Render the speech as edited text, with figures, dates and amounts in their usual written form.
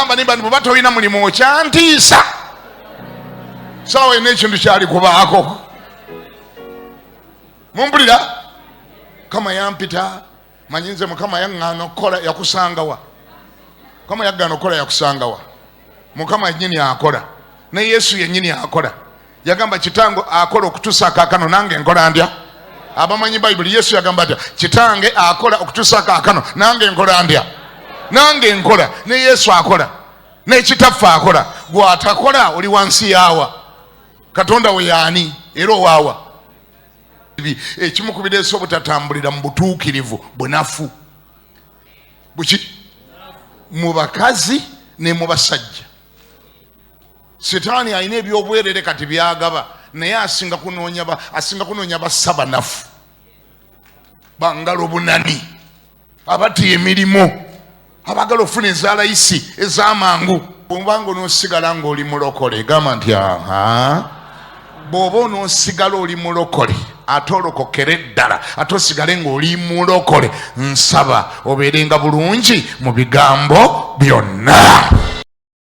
gamba nimba bwe tolina mulimu okyantiisa sawa ine ekintu kyali kubaako mumpulira kama yampita manyinze mukama yaŋŋaana okukola yakusangawa kama yaggaana okukola yakusangawa mukama yennyini akola ne Yesu yennyini akola yagamba kitange akola okutuusa kaakano nange nkola ndya abamanyi Bayibuli Yesu yagamba atya kitange akola okutuusa kaakano nange nkola ndya nange nkola ne Yesu akola n'ekitaffe akola gw'atakola oli wansi yaawa Katonda we yaani era owaawa ekimu ku bireese obutatambulira mu butuukirivu bunafu buki mu bakazi ne mu basajja. Setaani alina ebyobwerere kati byagaba naye asinga kunoonya bassa banafu bangalo bunani abati emirimu abagala ofuna ezaalayisi ez'amangu. Bw'obanga onoosigala ng'oli mulokole gamba nti bw'oba onoosigala oli mulokole ate olokokere ddala ate osigale ng'oli mulokole nsaba obeerenga bulungi mu bigambo byonna.